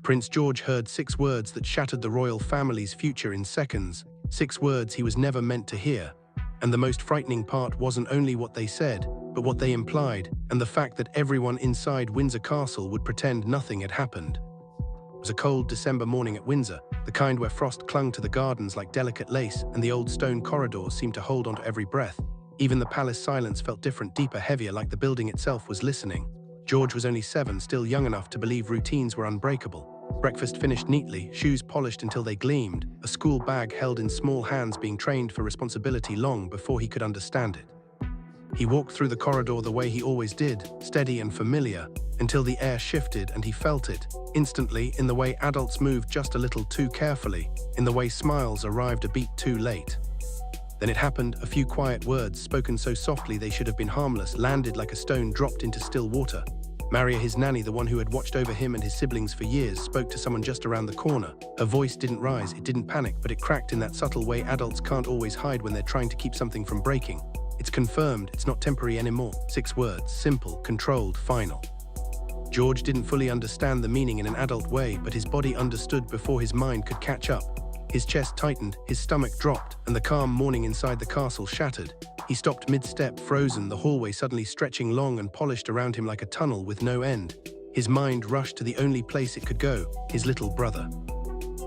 Prince George heard 6 words that shattered the royal family's future in seconds, 6 words he was never meant to hear. And the most frightening part wasn't only what they said, but what they implied, and the fact that everyone inside Windsor Castle would pretend nothing had happened. It was a cold December morning at Windsor, the kind where frost clung to the gardens like delicate lace, and the old stone corridors seemed to hold onto every breath. Even the palace silence felt different, deeper, heavier, like the building itself was listening. George was only 7, still young enough to believe routines were unbreakable. Breakfast finished neatly, shoes polished until they gleamed, a school bag held in small hands, being trained for responsibility long before he could understand it. He walked through the corridor the way he always did, steady and familiar, until the air shifted and he felt it, instantly, in the way adults moved just a little too carefully, in the way smiles arrived a beat too late. Then it happened. A few quiet words, spoken so softly they should have been harmless, landed like a stone dropped into still water. Maria, his nanny, the one who had watched over him and his siblings for years, spoke to someone just around the corner. Her voice didn't rise, it didn't panic, but it cracked in that subtle way adults can't always hide when they're trying to keep something from breaking. It's confirmed, it's not temporary anymore. 6 words, simple, controlled, final. George didn't fully understand the meaning in an adult way, but his body understood before his mind could catch up. His chest tightened, his stomach dropped, and the calm morning inside the castle shattered. He stopped mid-step, frozen, the hallway suddenly stretching long and polished around him like a tunnel with no end. His mind rushed to the only place it could go, his little brother.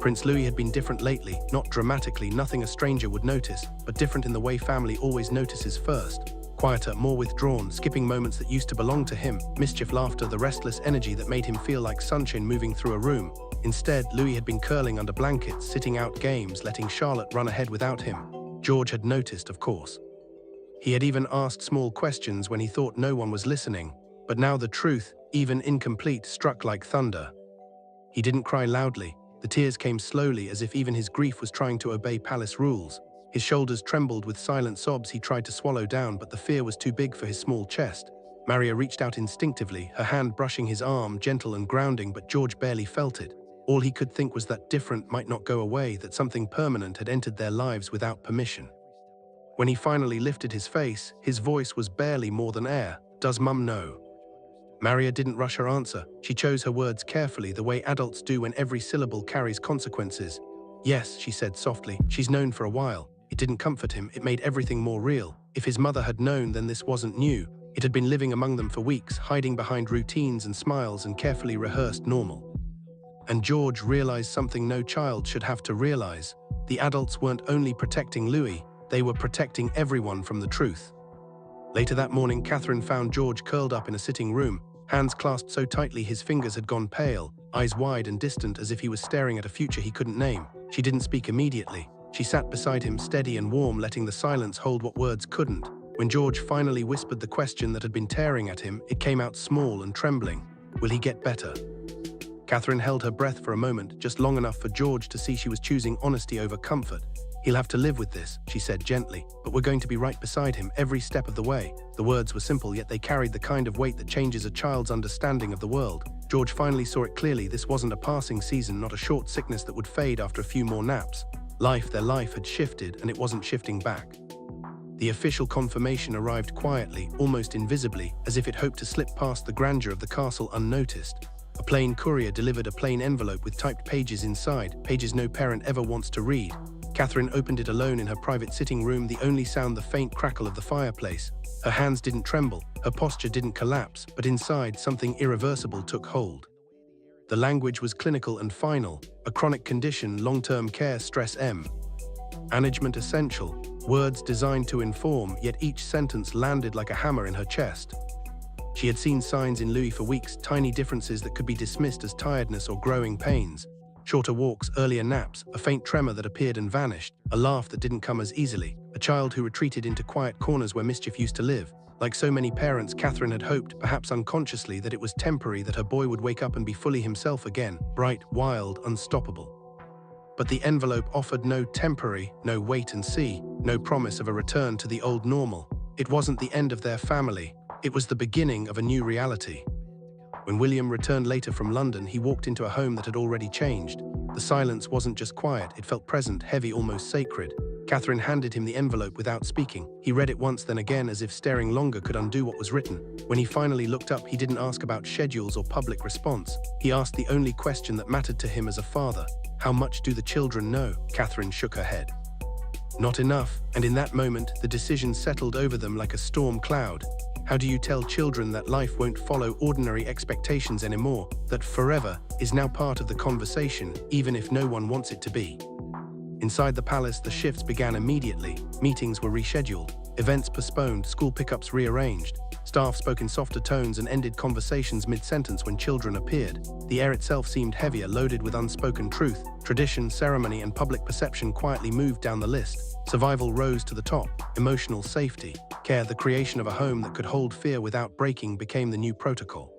Prince Louis had been different lately, not dramatically, nothing a stranger would notice, but different in the way family always notices first. Quieter, more withdrawn, skipping moments that used to belong to him, mischief, laughter, the restless energy that made him feel like sunshine moving through a room. Instead, Louis had been curling under blankets, sitting out games, letting Charlotte run ahead without him. George had noticed, of course. He had even asked small questions when he thought no one was listening, but now the truth, even incomplete, struck like thunder. He didn't cry loudly. The tears came slowly, as if even his grief was trying to obey palace rules. His shoulders trembled with silent sobs he tried to swallow down, but the fear was too big for his small chest. Maria reached out instinctively, her hand brushing his arm, gentle and grounding, but George barely felt it. All he could think was that different might not go away, that something permanent had entered their lives without permission. When he finally lifted his face, his voice was barely more than air. "Does Mum know?" Maria didn't rush her answer. She chose her words carefully, the way adults do when every syllable carries consequences. "Yes," she said softly. "She's known for a while." It didn't comfort him, it made everything more real. If his mother had known, then this wasn't new. It had been living among them for weeks, hiding behind routines and smiles and carefully rehearsed normal. And George realized something no child should have to realize. The adults weren't only protecting Louis, they were protecting everyone from the truth. Later that morning, Catherine found George curled up in a sitting room, hands clasped so tightly his fingers had gone pale, eyes wide and distant as if he was staring at a future he couldn't name. She didn't speak immediately. She sat beside him, steady and warm, letting the silence hold what words couldn't. When George finally whispered the question that had been tearing at him, it came out small and trembling. "Will he get better?" Catherine held her breath for a moment, just long enough for George to see she was choosing honesty over comfort. "He'll have to live with this," she said gently, "but we're going to be right beside him every step of the way." The words were simple, yet they carried the kind of weight that changes a child's understanding of the world. George finally saw it clearly. This wasn't a passing season, not a short sickness that would fade after a few more naps. Their life had shifted, and it wasn't shifting back. The official confirmation arrived quietly, almost invisibly, as if it hoped to slip past the grandeur of the castle unnoticed. A plain courier delivered a plain envelope with typed pages inside, pages no parent ever wants to read. Catherine opened it alone in her private sitting room, the only sound the faint crackle of the fireplace. Her hands didn't tremble, her posture didn't collapse, but inside something irreversible took hold. The language was clinical and final. A chronic condition, long-term care, stress M. Management essential. Words designed to inform, yet each sentence landed like a hammer in her chest. She had seen signs in Louis for weeks, tiny differences that could be dismissed as tiredness or growing pains. Shorter walks, earlier naps, a faint tremor that appeared and vanished, a laugh that didn't come as easily, a child who retreated into quiet corners where mischief used to live. Like so many parents, Catherine had hoped, perhaps unconsciously, that it was temporary, that her boy would wake up and be fully himself again, bright, wild, unstoppable. But the envelope offered no temporary, no wait and see, no promise of a return to the old normal. It wasn't the end of their family, it was the beginning of a new reality. When William returned later from London, he walked into a home that had already changed. The silence wasn't just quiet, it felt present, heavy, almost sacred. Catherine handed him the envelope without speaking. He read it once, then again, as if staring longer could undo what was written. When he finally looked up, he didn't ask about schedules or public response. He asked the only question that mattered to him as a father. How much do the children know? Catherine shook her head. Not enough, and in that moment, the decision settled over them like a storm cloud. How do you tell children that life won't follow ordinary expectations anymore, that forever is now part of the conversation, even if no one wants it to be? Inside the palace, the shifts began immediately. Meetings were rescheduled, events postponed, school pickups rearranged. Staff spoke in softer tones and ended conversations mid-sentence when children appeared. The air itself seemed heavier, loaded with unspoken truth. Tradition, ceremony, and public perception quietly moved down the list. Survival rose to the top. Emotional safety, care, the creation of a home that could hold fear without breaking became the new protocol.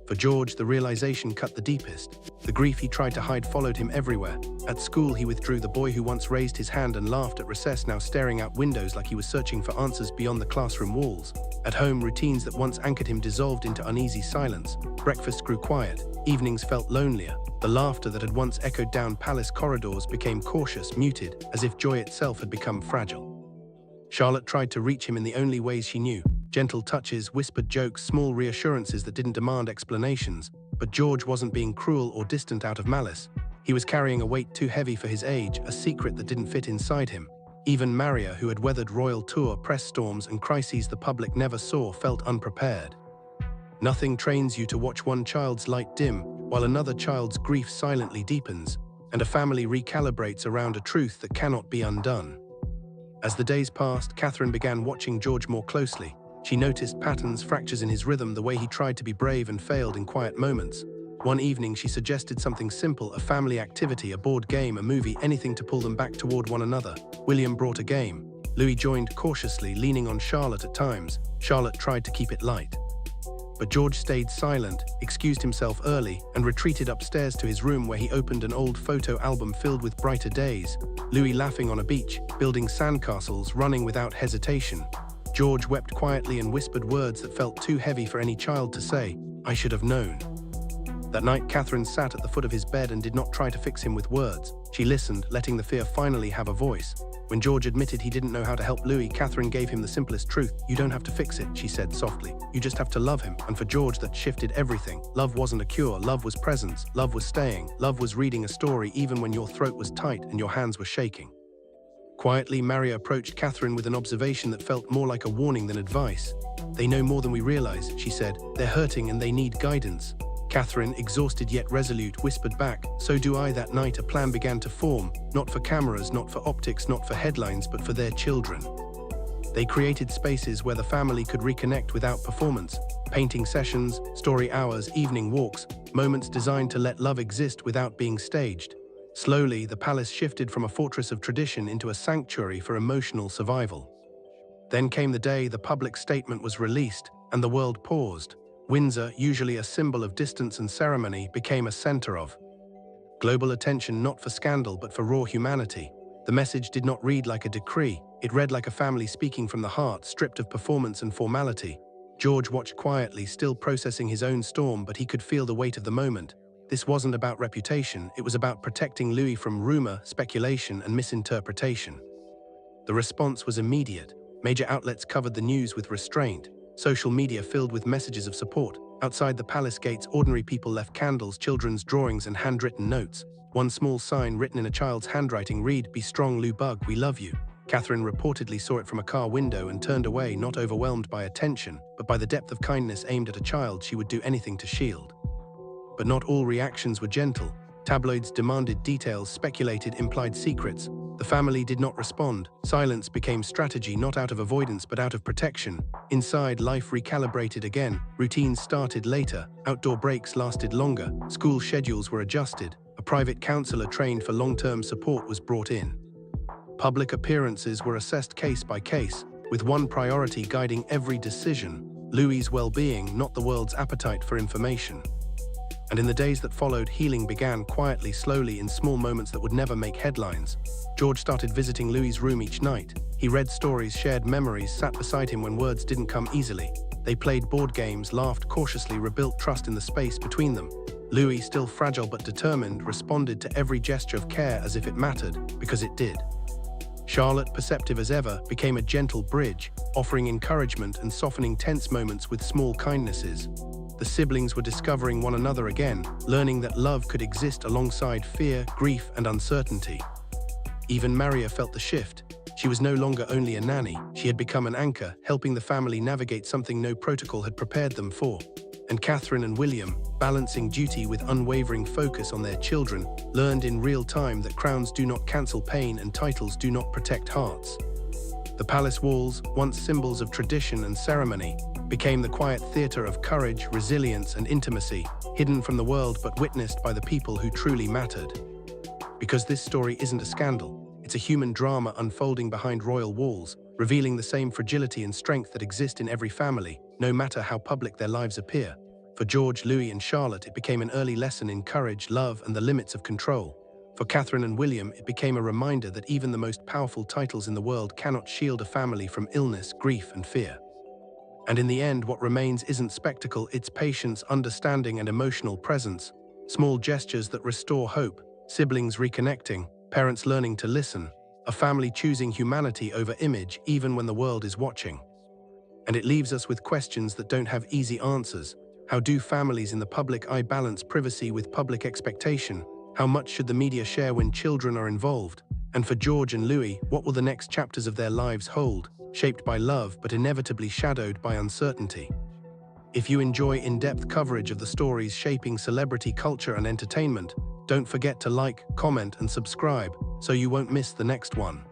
For George, the realization cut the deepest. The grief he tried to hide followed him everywhere. At school, he withdrew. The boy who once raised his hand and laughed at recess, now staring out windows like he was searching for answers beyond the classroom walls. At home, routines that once anchored him dissolved into uneasy silence. Breakfast grew quiet. Evenings felt lonelier. The laughter that had once echoed down palace corridors became cautious, muted, as if joy itself had become fragile. Charlotte tried to reach him in the only ways she knew. Gentle touches, whispered jokes, small reassurances that didn't demand explanations. But George wasn't being cruel or distant out of malice. He was carrying a weight too heavy for his age, a secret that didn't fit inside him. Even Maria, who had weathered royal tour, press storms, and crises the public never saw, felt unprepared. Nothing trains you to watch one child's light dim, while another child's grief silently deepens, and a family recalibrates around a truth that cannot be undone. As the days passed, Catherine began watching George more closely. She noticed patterns, fractures in his rhythm, the way he tried to be brave and failed in quiet moments. One evening, she suggested something simple, a family activity, a board game, a movie, anything to pull them back toward one another. William brought a game. Louis joined cautiously, leaning on Charlotte at times. Charlotte tried to keep it light. But George stayed silent, excused himself early, and retreated upstairs to his room, where he opened an old photo album filled with brighter days. Louis laughing on a beach, building sandcastles, running without hesitation. George wept quietly and whispered words that felt too heavy for any child to say. I should have known. That night, Catherine sat at the foot of his bed and did not try to fix him with words. She listened, letting the fear finally have a voice. When George admitted he didn't know how to help Louis, Catherine gave him the simplest truth. You don't have to fix it, she said softly. You just have to love him. And for George, that shifted everything. Love wasn't a cure, love was presence. Love was staying. Love was reading a story even when your throat was tight and your hands were shaking. Quietly, Maria approached Catherine with an observation that felt more like a warning than advice. They know more than we realize, she said. They're hurting and they need guidance. Catherine, exhausted yet resolute, whispered back, so do I. That night, a plan began to form, not for cameras, not for optics, not for headlines, but for their children. They created spaces where the family could reconnect without performance, painting sessions, story hours, evening walks, moments designed to let love exist without being staged. Slowly, the palace shifted from a fortress of tradition into a sanctuary for emotional survival. Then came the day the public statement was released, and the world paused. Windsor, usually a symbol of distance and ceremony, became a center of global attention, not for scandal but for raw humanity. The message did not read like a decree. It read like a family speaking from the heart, stripped of performance and formality. George watched quietly, still processing his own storm, but he could feel the weight of the moment. This wasn't about reputation, it was about protecting Louis from rumor, speculation, and misinterpretation. The response was immediate. Major outlets covered the news with restraint. Social media filled with messages of support. Outside the palace gates, ordinary people left candles, children's drawings, and handwritten notes. One small sign written in a child's handwriting read, "Be strong, Lou Bug, we love you." Catherine reportedly saw it from a car window and turned away, not overwhelmed by attention, but by the depth of kindness aimed at a child she would do anything to shield. But not all reactions were gentle. Tabloids demanded details, speculated, implied secrets. The family did not respond. Silence became strategy, not out of avoidance but out of protection. Inside, life recalibrated again. Routines started later. Outdoor breaks lasted longer. School schedules were adjusted. A private counselor trained for long-term support was brought in. Public appearances were assessed case by case, with one priority guiding every decision: Louis's well-being, not the world's appetite for information. And in the days that followed, healing began quietly, slowly, in small moments that would never make headlines. George started visiting Louis's room each night. He read stories, shared memories, sat beside him when words didn't come easily. They played board games, laughed cautiously, rebuilt trust in the space between them. Louis, still fragile but determined, responded to every gesture of care as if it mattered, because it did. Charlotte, perceptive as ever, became a gentle bridge, offering encouragement and softening tense moments with small kindnesses. The siblings were discovering one another again, learning that love could exist alongside fear, grief, and uncertainty. Even Maria felt the shift. She was no longer only a nanny, she had become an anchor, helping the family navigate something no protocol had prepared them for. And Catherine and William, balancing duty with unwavering focus on their children, learned in real time that crowns do not cancel pain and titles do not protect hearts. The palace walls, once symbols of tradition and ceremony, became the quiet theater of courage, resilience, and intimacy, hidden from the world but witnessed by the people who truly mattered. Because this story isn't a scandal, it's a human drama unfolding behind royal walls, revealing the same fragility and strength that exist in every family, no matter how public their lives appear. For George, Louis, and Charlotte, it became an early lesson in courage, love, and the limits of control. For Catherine and William, it became a reminder that even the most powerful titles in the world cannot shield a family from illness, grief, and fear. And in the end, what remains isn't spectacle, it's patience, understanding, and emotional presence. Small gestures that restore hope, siblings reconnecting, parents learning to listen, a family choosing humanity over image even when the world is watching. And it leaves us with questions that don't have easy answers. How do families in the public eye balance privacy with public expectation? How much should the media share when children are involved? And for George and Louis, what will the next chapters of their lives hold, shaped by love but inevitably shadowed by uncertainty? If you enjoy in-depth coverage of the stories shaping celebrity culture and entertainment, don't forget to like, comment, and subscribe so you won't miss the next one.